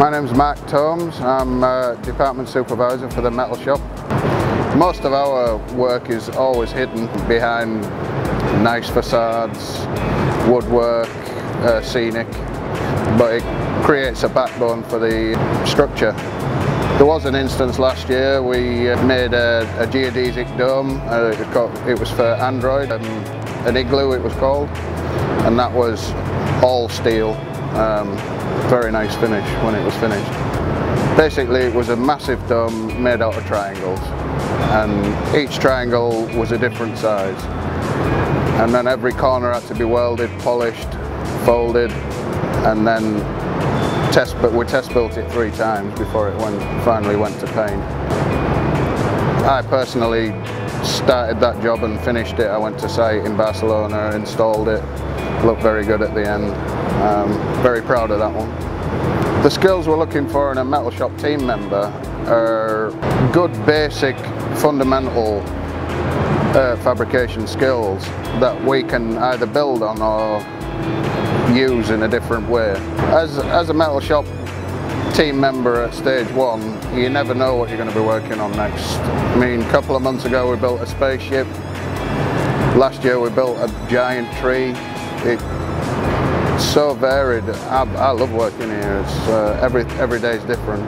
My name's Mark Tomes. I'm Department Supervisor for the Metalshop. Most of our work is always hidden behind nice facades, woodwork, scenic, but it creates a backbone for the structure. There was an instance last year we made a geodesic dome. It was for Android, an igloo it was called, and that was all steel. Very nice finish when it was finished. Basically it was a massive dome made out of triangles, and each triangle was a different size, and then every corner had to be welded, polished, folded, and then we test built it 3 times before it finally went to paint. I personally started that job and finished it. I went to site in Barcelona, installed it, looked very good at the end. Very proud of that one. The skills we're looking for in a Metalshop team member are good basic fundamental fabrication skills that we can either build on or use in a different way. As a Metalshop team member at stage 1, you never know what you're going to be working on next. I mean, a couple of months ago we built a spaceship. Last year we built a giant tree. It's so varied. I love working here. It's every day is different.